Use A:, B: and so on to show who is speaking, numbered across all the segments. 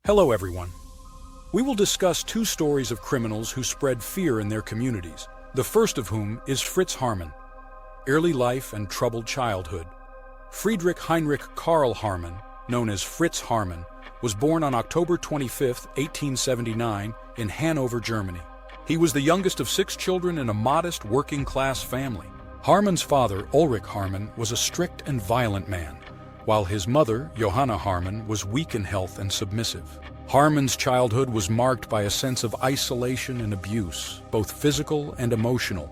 A: Hello everyone. We will discuss two stories of criminals who spread fear in their communities, the first of whom is Fritz Haarmann, early life and troubled childhood. Friedrich Heinrich Karl Haarmann, known as Fritz Haarmann, was born on October 25, 1879, in Hanover, Germany. He was the youngest of 6 children in a modest working-class family. Haarmann's father, Ulrich Haarmann, was a strict and violent man, while his mother, Johanna Haarmann, was weak in health and submissive. Haarmann's childhood was marked by a sense of isolation and abuse, both physical and emotional,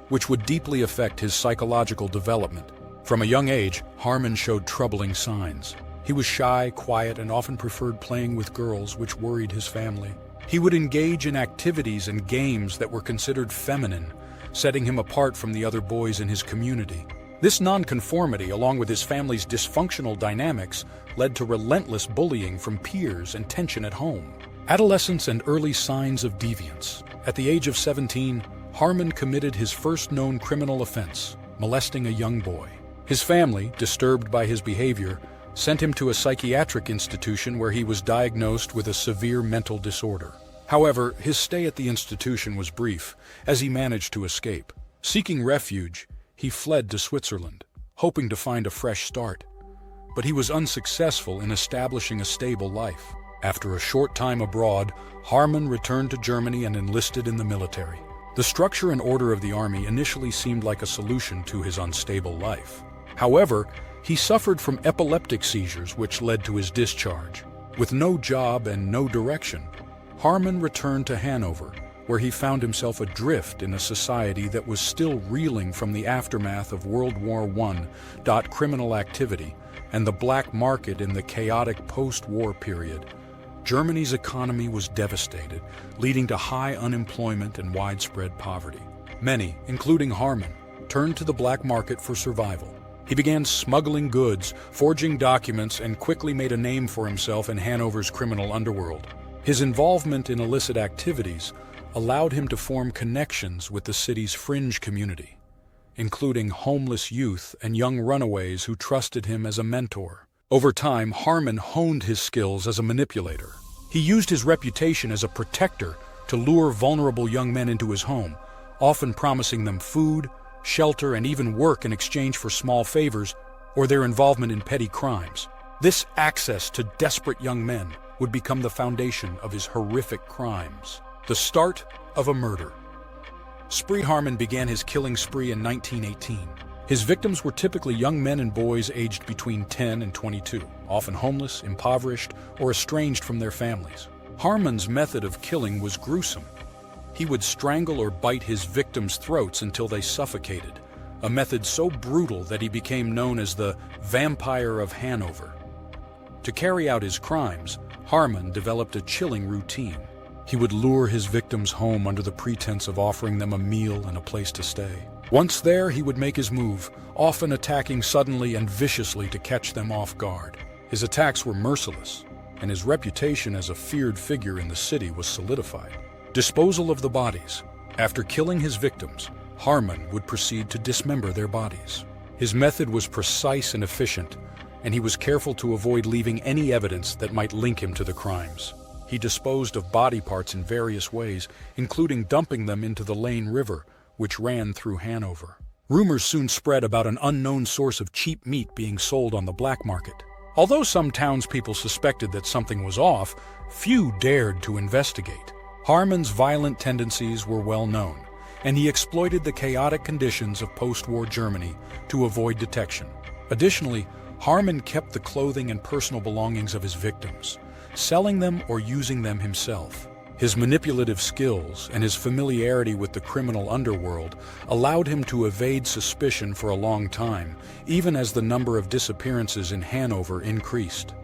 A: which would deeply affect his psychological development. From a young age, Haarmann showed troubling signs. He was shy, quiet, and often preferred playing with girls, which worried his family. He would engage in activities and games that were considered feminine, setting him apart from the other boys in his community. This nonconformity, along with his family's dysfunctional dynamics, led to relentless bullying from peers and tension at home. Adolescence and early signs of deviance. At the age of 17, Haarmann committed his first known criminal offense, molesting a young boy. His family, disturbed by his behavior, sent him to a psychiatric institution where he was diagnosed with a severe mental disorder. However, his stay at the institution was brief, as he managed to escape. Seeking refuge, he fled to Switzerland, hoping to find a fresh start. But he was unsuccessful in establishing a stable life. After a short time abroad, Haarmann returned to Germany and enlisted in the military. The structure and order of the army initially seemed like a solution to his unstable life. However, he suffered from epileptic seizures which led to his discharge. With no job and no direction, Haarmann returned to Hanover, where he found himself adrift in a society that was still reeling from the aftermath of World War I. Criminal activity and the black market in the chaotic post-war period. Germany's economy was devastated, leading to high unemployment and widespread poverty. Many, including Haarmann, turned to the black market for survival. He began smuggling goods, forging documents, and quickly made a name for himself in Hanover's criminal underworld. His involvement in illicit activities allowed him to form connections with the city's fringe community, including homeless youth and young runaways who trusted him as a mentor. Over time, Haarmann honed his skills as a manipulator. He used his reputation as a protector to lure vulnerable young men into his home, often promising them food, shelter, and even work in exchange for small favors or their involvement in petty crimes. This access to desperate young men would become the foundation of his horrific crimes. The start of a murder. Haarmann began his killing spree in 1918. His victims were typically young men and boys aged between 10 and 22, often homeless, impoverished, or estranged from their families. Haarmann's method of killing was gruesome. He would strangle or bite his victims' throats until they suffocated, a method so brutal that he became known as the Vampire of Hanover. To carry out his crimes, Haarmann developed a chilling routine. He would lure his victims home under the pretense of offering them a meal and a place to stay. Once there, he would make his move, often attacking suddenly and viciously to catch them off guard. His attacks were merciless, and his reputation as a feared figure in the city was solidified. Disposal of the bodies. After killing his victims, Haarmann would proceed to dismember their bodies. His method was precise and efficient, and he was careful to avoid leaving any evidence that might link him to the crimes. He disposed of body parts in various ways, including dumping them into the Lane River, which ran through Hanover. Rumors soon spread about an unknown source of cheap meat being sold on the black market. Although some townspeople suspected that something was off, few dared to investigate. Haarmann's violent tendencies were well known, and he exploited the chaotic conditions of post-war Germany to avoid detection. Additionally, Haarmann kept the clothing and personal belongings of his victims, selling them or using them himself. His manipulative skills and his familiarity with the criminal underworld allowed him to evade suspicion for a long time, even as the number of disappearances in Hanover increased.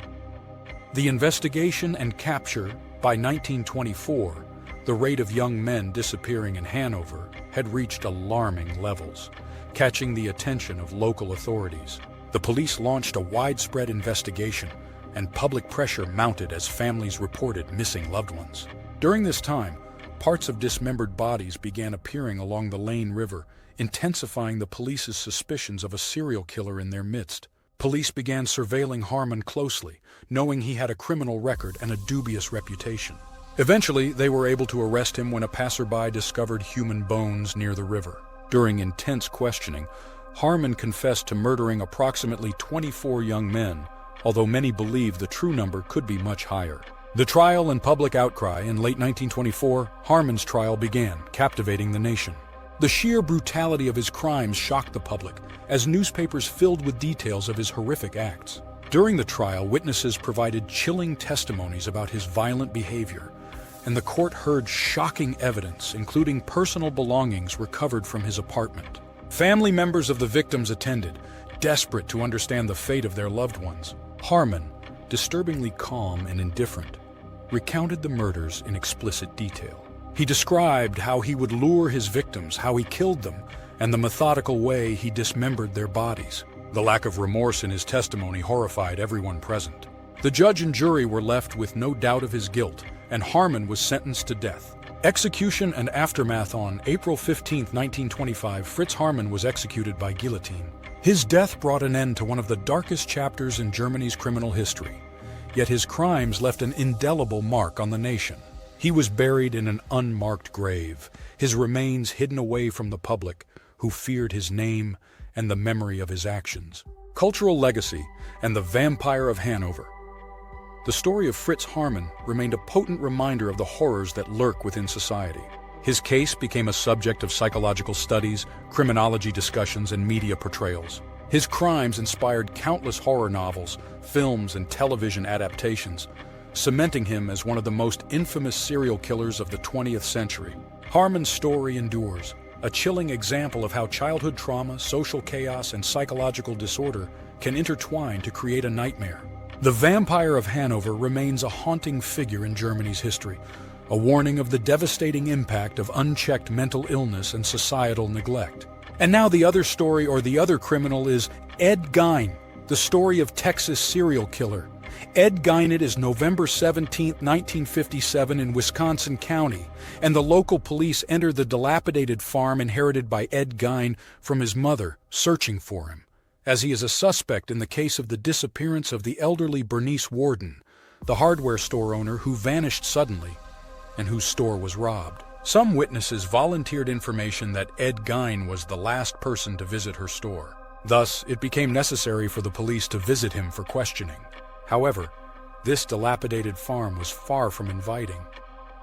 A: The investigation and capture. By 1924, the rate of young men disappearing in Hanover had reached alarming levels, catching the attention of local authorities. The police launched a widespread investigation, and public pressure mounted as families reported missing loved ones. During this time, parts of dismembered bodies began appearing along the Lane River, intensifying the police's suspicions of a serial killer in their midst. Police began surveilling Haarmann closely, knowing he had a criminal record and a dubious reputation. Eventually, they were able to arrest him when a passerby discovered human bones near the river. During intense questioning, Haarmann confessed to murdering approximately 24 young men, although many believe the true number could be much higher. The trial and public outcry in late 1924, Haarmann's trial began, captivating the nation. The sheer brutality of his crimes shocked the public, as newspapers filled with details of his horrific acts. During the trial, witnesses provided chilling testimonies about his violent behavior, and the court heard shocking evidence, including personal belongings recovered from his apartment. Family members of the victims attended, desperate to understand the fate of their loved ones. Haarmann, disturbingly calm and indifferent, recounted the murders in explicit detail. He described how he would lure his victims, how he killed them, and the methodical way he dismembered their bodies. The lack of remorse in his testimony horrified everyone present. The judge and jury were left with no doubt of his guilt, and Haarmann was sentenced to death. Execution and aftermath. On April 15, 1925, Fritz Haarmann was executed by guillotine. His death brought an end to one of the darkest chapters in Germany's criminal history, yet his crimes left an indelible mark on the nation. He was buried in an unmarked grave, his remains hidden away from the public, who feared his name and the memory of his actions. Cultural legacy and the Vampire of Hanover. The story of Fritz Haarmann remained a potent reminder of the horrors that lurk within society. His case became a subject of psychological studies, criminology discussions, and media portrayals. His crimes inspired countless horror novels, films, and television adaptations, cementing him as one of the most infamous serial killers of the 20th century. Haarmann's story endures, a chilling example of how childhood trauma, social chaos, and psychological disorder can intertwine to create a nightmare. The Vampire of Hanover remains a haunting figure in Germany's history, a warning of the devastating impact of unchecked mental illness and societal neglect. And now the other story, or the other criminal, is Ed Gein, the story of Texas serial killer. Ed Gein is November 17, 1957 in Wisconsin County, and the local police enter the dilapidated farm inherited by Ed Gein from his mother, searching for him, as he is a suspect in the case of the disappearance of the elderly Bernice Warden, the hardware store owner who vanished suddenly and whose store was robbed. Some witnesses volunteered information that Ed Gein was the last person to visit her store. Thus, it became necessary for the police to visit him for questioning. However, this dilapidated farm was far from inviting.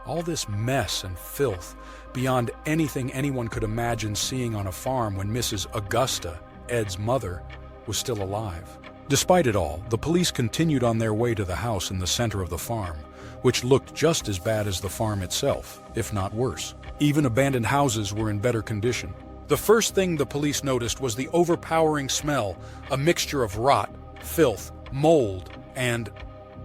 A: All this mess and filth, beyond anything anyone could imagine seeing on a farm when Mrs. Augusta, Ed's mother, was still alive. Despite it all, the police continued on their way to the house in the center of the farm, which looked just as bad as the farm itself, if not worse. Even abandoned houses were in better condition. The first thing the police noticed was the overpowering smell, a mixture of rot, filth, mold, and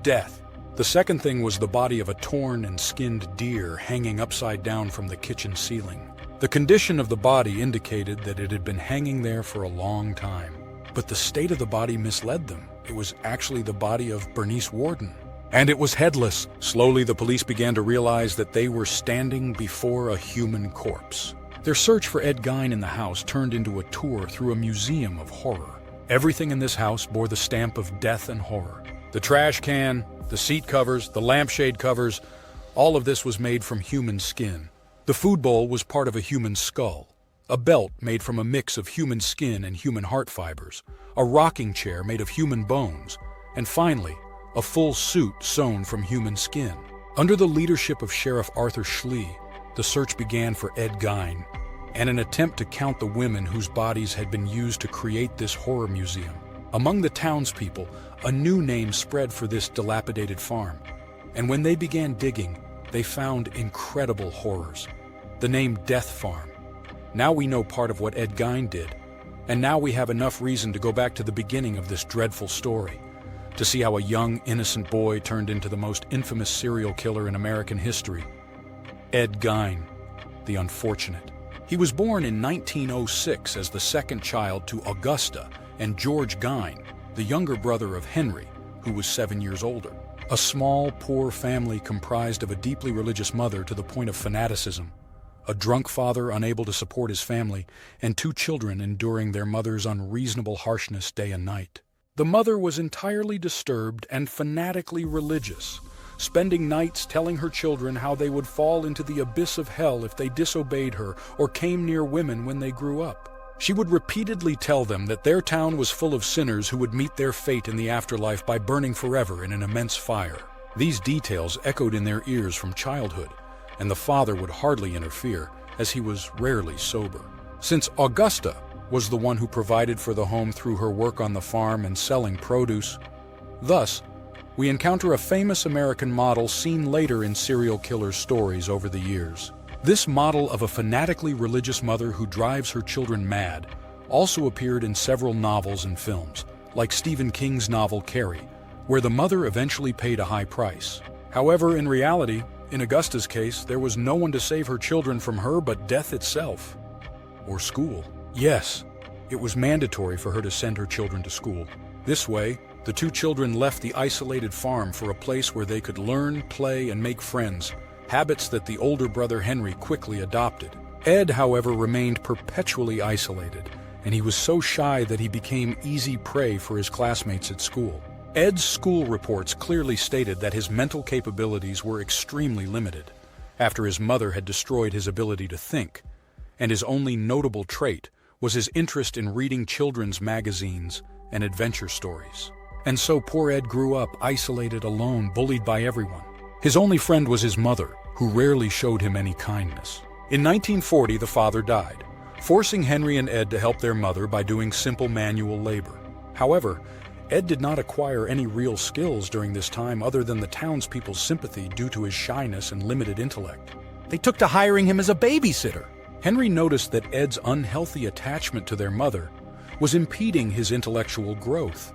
A: death. The second thing was the body of a torn and skinned deer hanging upside down from the kitchen ceiling. The condition of the body indicated that it had been hanging there for a long time. But the state of the body misled them. It was actually the body of Bernice Warden. And it was headless. Slowly, the police began to realize that they were standing before a human corpse. Their search for Ed Gein in the house turned into a tour through a museum of horror. Everything in this house bore the stamp of death and horror. The trash can, the seat covers, the lampshade covers, all of this was made from human skin. The food bowl was part of a human skull. A belt made from a mix of human skin and human heart fibers. A rocking chair made of human bones. And finally, a full suit sewn from human skin. Under the leadership of Sheriff Arthur Schlee, the search began for Ed Gein, and an attempt to count the women whose bodies had been used to create this horror museum. Among the townspeople, a new name spread for this dilapidated farm, and when they began digging, they found incredible horrors. The name Death Farm. Now we know part of what Ed Gein did, and now we have enough reason to go back to the beginning of this dreadful story, to see how a young, innocent boy turned into the most infamous serial killer in American history. Ed Gein, the unfortunate. He was born in 1906 as the second child to Augusta and George Gein, the younger brother of Henry, who was 7 years older. A small, poor family comprised of a deeply religious mother to the point of fanaticism, a drunk father unable to support his family, and two children enduring their mother's unreasonable harshness day and night. The mother was entirely disturbed and fanatically religious, spending nights telling her children how they would fall into the abyss of hell if they disobeyed her or came near women when they grew up. She would repeatedly tell them that their town was full of sinners who would meet their fate in the afterlife by burning forever in an immense fire. These details echoed in their ears from childhood, and the father would hardly interfere, as he was rarely sober. Since Augusta was the one who provided for the home through her work on the farm and selling produce, thus, we encounter a famous American model seen later in serial killer stories over the years. This model of a fanatically religious mother who drives her children mad also appeared in several novels and films, like Stephen King's novel Carrie, where the mother eventually paid a high price. However, in reality, in Augusta's case, there was no one to save her children from her but death itself. Or school. Yes, it was mandatory for her to send her children to school. This way, the two children left the isolated farm for a place where they could learn, play, and make friends, habits that the older brother Henry quickly adopted. Ed, however, remained perpetually isolated, and he was so shy that he became easy prey for his classmates at school. Ed's school reports clearly stated that his mental capabilities were extremely limited, after his mother had destroyed his ability to think, and his only notable trait was his interest in reading children's magazines and adventure stories. And so poor Ed grew up isolated, alone, bullied by everyone. His only friend was his mother, who rarely showed him any kindness. In 1940, the father died, forcing Henry and Ed to help their mother by doing simple manual labor. However, Ed did not acquire any real skills during this time other than the townspeople's sympathy due to his shyness and limited intellect. They took to hiring him as a babysitter. Henry noticed that Ed's unhealthy attachment to their mother was impeding his intellectual growth,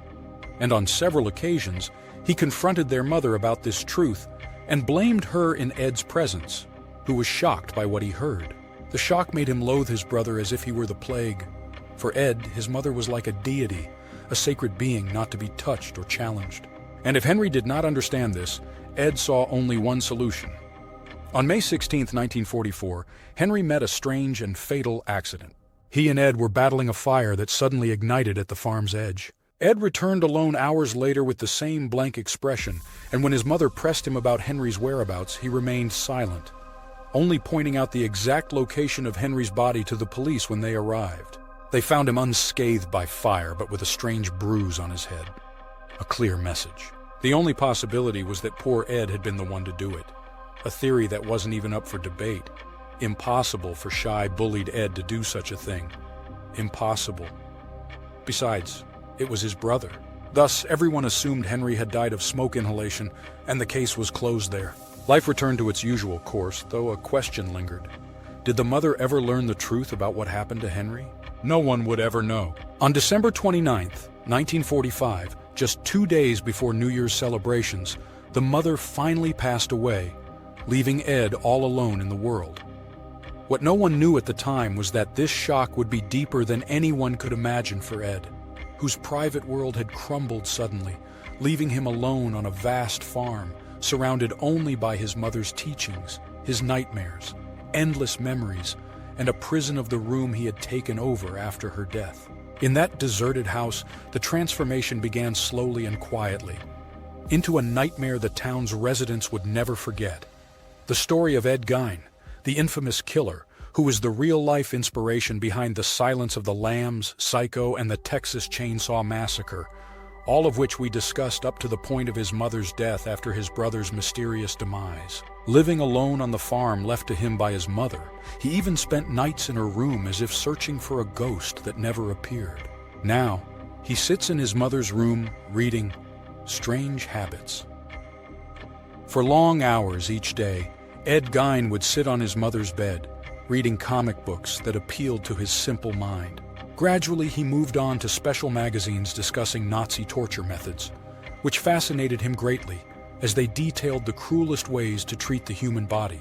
A: and on several occasions, he confronted their mother about this truth and blamed her in Ed's presence, who was shocked by what he heard. The shock made him loathe his brother as if he were the plague. For Ed, his mother was like a deity, a sacred being not to be touched or challenged. And if Henry did not understand this, Ed saw only one solution. On May 16, 1944, Henry met a strange and fatal accident. He and Ed were battling a fire that suddenly ignited at the farm's edge. Ed returned alone hours later with the same blank expression, and when his mother pressed him about Henry's whereabouts, he remained silent, only pointing out the exact location of Henry's body to the police when they arrived. They found him unscathed by fire, but with a strange bruise on his head. A clear message. The only possibility was that poor Ed had been the one to do it, a theory that wasn't even up for debate. Impossible for shy, bullied Ed to do such a thing. Impossible. Besides, it was his brother. Thus, everyone assumed Henry had died of smoke inhalation, and the case was closed there. Life returned to its usual course, though a question lingered. Did the mother ever learn the truth about what happened to Henry? No one would ever know. On December 29, 1945, just 2 days before New Year's celebrations, the mother finally passed away, leaving Ed all alone in the world. What no one knew at the time was that this shock would be deeper than anyone could imagine for Ed, whose private world had crumbled suddenly, leaving him alone on a vast farm, surrounded only by his mother's teachings, his nightmares, endless memories, and a prison of the room he had taken over after her death. In that deserted house, the transformation began slowly and quietly, into a nightmare the town's residents would never forget. The story of Ed Gein, the infamous killer, who was the real-life inspiration behind the Silence of the Lambs, Psycho, and the Texas Chainsaw Massacre, all of which we discussed up to the point of his mother's death after his brother's mysterious demise. Living alone on the farm left to him by his mother, he even spent nights in her room as if searching for a ghost that never appeared. Now, he sits in his mother's room, reading Strange Habits. For long hours each day, Ed Gein would sit on his mother's bed, reading comic books that appealed to his simple mind. Gradually, he moved on to special magazines discussing Nazi torture methods, which fascinated him greatly, as they detailed the cruelest ways to treat the human body,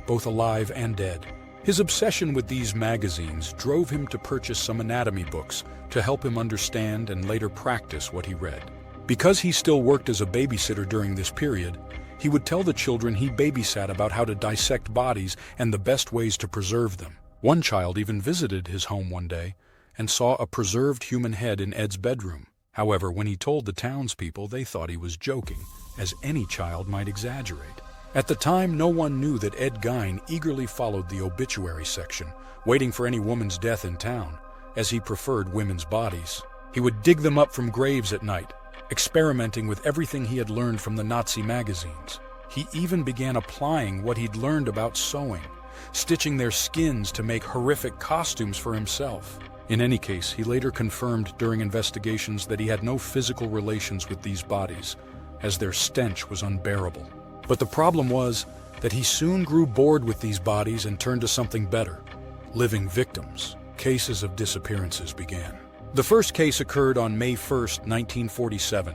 A: both alive and dead. His obsession with these magazines drove him to purchase some anatomy books to help him understand and later practice what he read. Because he still worked as a babysitter during this period, he would tell the children he babysat about how to dissect bodies and the best ways to preserve them. One child even visited his home one day and saw a preserved human head in Ed's bedroom. However, when he told the townspeople, they thought he was joking, as any child might exaggerate. At the time, no one knew that Ed Gein eagerly followed the obituary section, waiting for any woman's death in town, as he preferred women's bodies. He would dig them up from graves at night, experimenting with everything he had learned from the Nazi magazines. He even began applying what he'd learned about sewing, stitching their skins to make horrific costumes for himself. In any case, he later confirmed during investigations that he had no physical relations with these bodies, as their stench was unbearable. But the problem was that he soon grew bored with these bodies and turned to something better: living victims. Cases of disappearances began. The first case occurred on May 1st, 1947,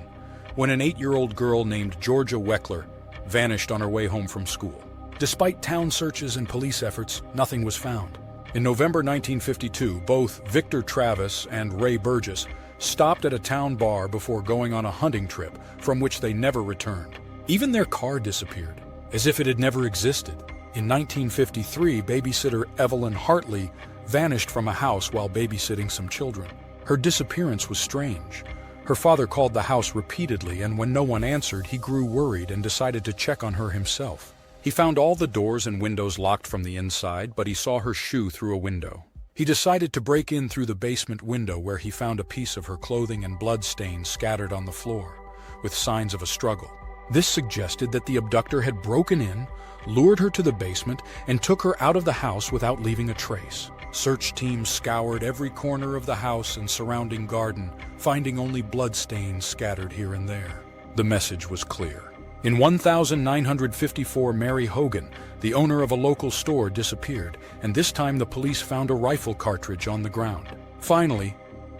A: when an 8-year-old girl named Georgia Weckler vanished on her way home from school. Despite town searches and police efforts, nothing was found. In November 1952, both Victor Travis and Ray Burgess stopped at a town bar before going on a hunting trip from which they never returned. Even their car disappeared, as if it had never existed. In 1953, babysitter Evelyn Hartley vanished from a house while babysitting some children. Her disappearance was strange. Her father called the house repeatedly, and when no one answered, he grew worried and decided to check on her himself. He found all the doors and windows locked from the inside, but he saw her shoe through a window. He decided to break in through the basement window, where he found a piece of her clothing and bloodstains scattered on the floor, with signs of a struggle. This suggested that the abductor had broken in, lured her to the basement, and took her out of the house without leaving a trace. Search teams scoured every corner of the house and surrounding garden, finding only bloodstains scattered here and there. The message was clear. In 1954, Mary Hogan, the owner of a local store, disappeared, and this time the police found a rifle cartridge on the ground. Finally,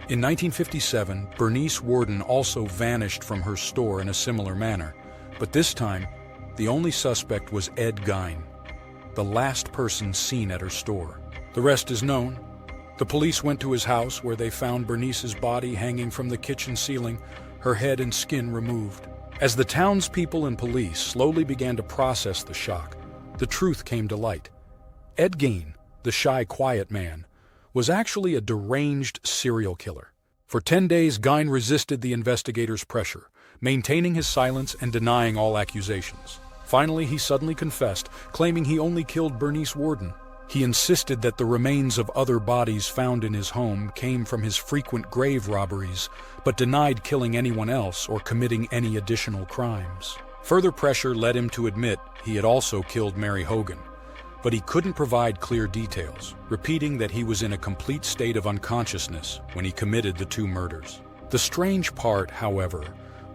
A: in 1957, Bernice Worden also vanished from her store in a similar manner, but this time, the only suspect was Ed Gein, the last person seen at her store. The rest is known. The police went to his house, where they found Bernice's body hanging from the kitchen ceiling, her head and skin removed. As the townspeople and police slowly began to process the shock, the truth came to light. Ed Gein, the shy, quiet man, was actually a deranged serial killer. For 10 days, Gein resisted the investigators' pressure, maintaining his silence and denying all accusations. Finally, he suddenly confessed, claiming he only killed Bernice Worden. He insisted that the remains of other bodies found in his home came from his frequent grave robberies, but denied killing anyone else or committing any additional crimes. Further pressure led him to admit he had also killed Mary Hogan, but he couldn't provide clear details, repeating that he was in a complete state of unconsciousness when he committed the 2 murders. The strange part, however,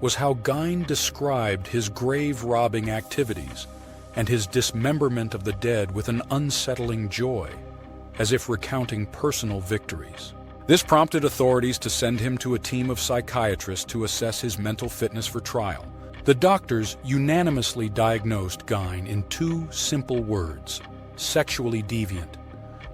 A: was how Gein described his grave-robbing activities and his dismemberment of the dead with an unsettling joy, as if recounting personal victories. This prompted authorities to send him to a team of psychiatrists to assess his mental fitness for trial. The doctors unanimously diagnosed Gein in 2 simple words: sexually deviant.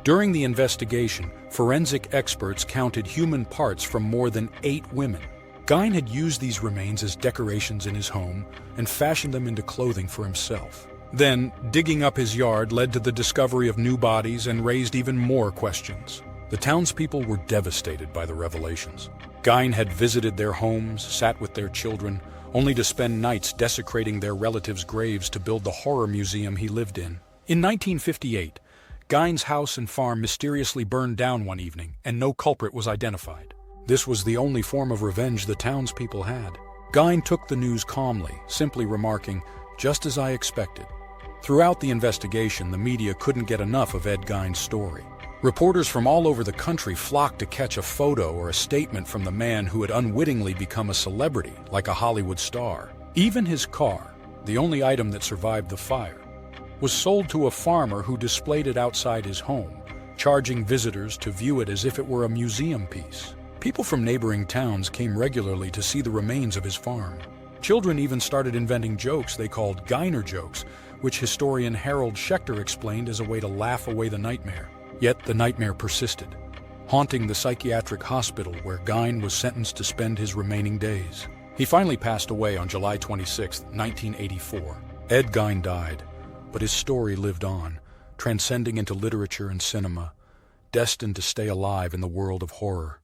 A: During the investigation, forensic experts counted human parts from more than 8 women. Gein had used these remains as decorations in his home and fashioned them into clothing for himself. Then, digging up his yard led to the discovery of new bodies and raised even more questions. The townspeople were devastated by the revelations. Gein had visited their homes, sat with their children, only to spend nights desecrating their relatives' graves to build the horror museum he lived in. In 1958, Gein's house and farm mysteriously burned down one evening, and no culprit was identified. This was the only form of revenge the townspeople had. Gein took the news calmly, simply remarking, "Just as I expected." Throughout the investigation, the media couldn't get enough of Ed Gein's story. Reporters from all over the country flocked to catch a photo or a statement from the man who had unwittingly become a celebrity, like a Hollywood star. Even his car, the only item that survived the fire, was sold to a farmer who displayed it outside his home, charging visitors to view it as if it were a museum piece. People from neighboring towns came regularly to see the remains of his farm. Children even started inventing jokes they called Geiner jokes, which historian Harold Schechter explained as a way to laugh away the nightmare. Yet the nightmare persisted, haunting the psychiatric hospital where Gein was sentenced to spend his remaining days. He finally passed away on July 26, 1984. Ed Gein died, but his story lived on, transcending into literature and cinema, destined to stay alive in the world of horror.